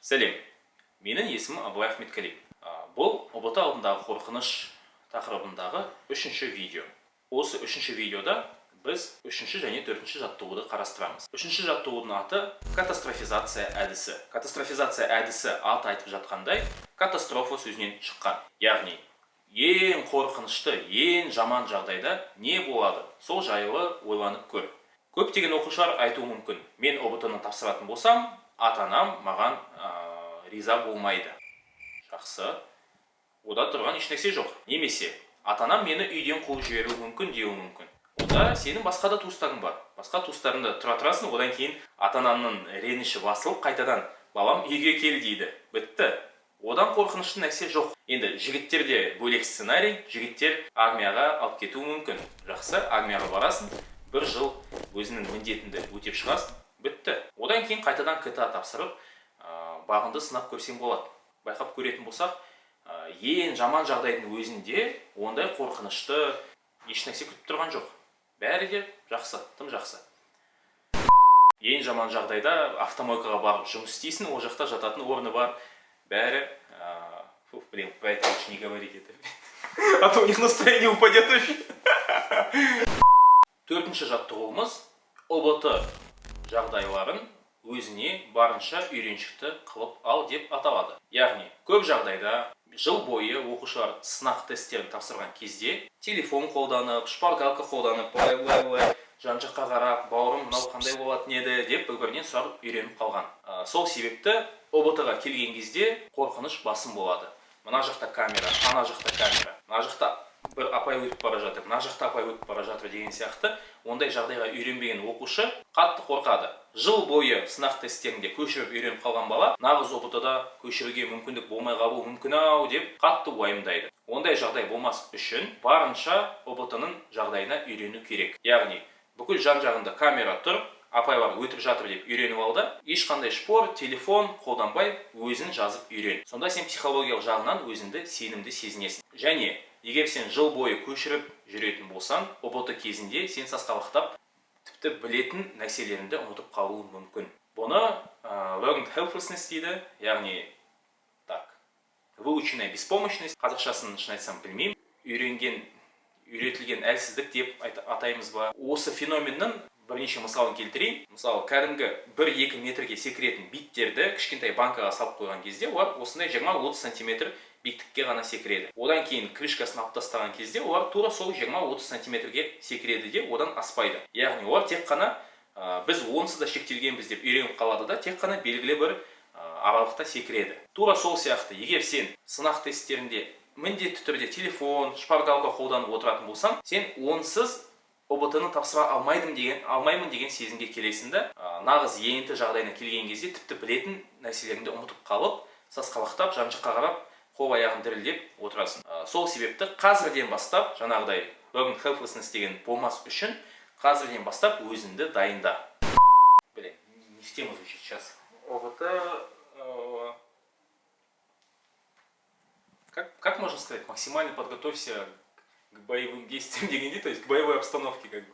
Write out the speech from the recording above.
Сәлем, менің есімім Абылай Ахметкалиев. Бұл ұбт алдындағы қорқыныш тақырыбындағы үшінші видео. Осы үшінші видеода біз үшінші және төртінші жаттығуды қарастырамыз. Үшінші жаттығудың аты катастрофизация әдісі. Катастрофизация әдісі аты айтып жатқандай катастрофа сөзінен шыққан. Яғни, ең қорқынышты, ең жаман жағдайда не болады? Сол жайлы ойланып көр. Көптеген оқушылар айтуы мүмкін. Мен ұбт-ны тапсыратын болсам, ата-анам маған риза болмайды. Жақсы. Ода тұрған ешнәрсе жоқ. Немесе, ата-анам мені үйден қуып жіберуі мүмкін, деуі мүмкін. Ода сенің басқа да туыстарың бар. Басқа туыстарыңды тұра тұрасың, одан кейін ата-анамның реніші басылып, қайтадан балам үйге кел дейді. Бітті. Одан қорқынышты нәрсе жоқ. Енді жігіттерде бөлек сценарий, жігіттер армияға алып кетуі мүмкін. Жақсы, армияға барасың, 1 жыл өзінің міндетіңді өтеп шығасың. Бітті. Одан кейін қайтадан КТА тапсырып, бағынды сынап көрсең болады. Байқап көретін болсақ, ең жаман жағдайдың өзінде ондай қорқынышты ешнәрсе күтіп тұрған жоқ. Бәрі де жақсы, тым жақсы. Ең жаман жағдайда автомойкаға барып жұмыс істейсің, ол жақта жататын орны бар. Бәрі, блин, про это лучше не говорить это. А то у них настроение упадет очень. Төртінші жаттығуымыз ұбт жағдайларын өзіне барынша үйреншікті қылып ал деп аталады. Яғни, көп жағдайда жыл бойы оқушылар сынақ тесттерін тапсырған кезде телефон қолданып, шпаргалка қолданып, былай жан-жаққа қарап, бауырым мынау қандай болатын еді деп бір-бірінен сұрап үйреніп қалған. Сол себепті ұбт-ға келген кезде қорқыныш басым болады. Мына жақта камера, ана жақта камера, мына жақта бір апай өтіп бара жатыр, мына жақта апай өтіп бара жатыр деген сияқты, ондай жағдайға үйренбеген оқушы қатты қорқады. Жыл бойы сынақ тесттерінде көшіріп үйреніп қалған бала нағыз ұбт-да көшіруге мүмкіндік болмай қалуы мүмкін-ау деп қатты уайымдайды. Ондай жағдай болмас үшін барынша ұбт-ның жағдайына үйрену керек. Яғни, бүкіл жан-жағында камера тұр, апайлар өтіп жатыр деп үйреніп алды. Ешқандай шпор, телефон қолданбай өзін жазып үйрен. Сонда сен психологиялық жағынан өзіңді сенімді сезінесің. Және егер сен жыл бойы көшіріп жүретін болсаң, ұбт кезінде сен сасқалақтап, тіпті білетін нәрселеріңді ұмытып қалуы мүмкін. Бұны learned helplessness дейді, яғни выученная беспомощность, қазақшасын шын айтсам білмеймін, үйретілген әлсіздік деп атаймыз ба. Осы феноменнің бірнеше мысалын келтірейін. Мысалы, кәдімгі 1-2 метрге секіретін биттерді кішкентай банкаға салып қойған кезде, олар осындай 20-30 сантиметр биіктікке ғана секіреді. Одан кейін крышкасын алып тастаған кезде, олар тура сол 20-30 сантиметрге секіреді де, одан аспайды. Яғни, олар тек қана біз онсыз да шектелгенбіз деп үйреніп қалады да, тек қана белгілі бір аралықта секіреді. Тура сол сияқты, егер сен сынақ тесттерінде міндетті түрде телефон, шпаргалка қолданып отыратын болсаң, сен онсыз ұбт-ны тапсыра алмаймын деген сезімге келесің да, нағыз енті жағдайына келген кезде тіпті білетін нәрселеріңді ұмытып қалып, сасқалақтап, жан-жаққа қарап, қол аяғын дірілдеп отырасың. Сол себепті қазірден бастап, жаңағыдай learned helplessness деген болмас үшін, қазірден бастап өзіңді дайында. Блин, не в тему звучит сейчас. ОБТ... Как можно сказать, максимально подготовься к боевым действиям, то есть к боевой обстановке, как бы.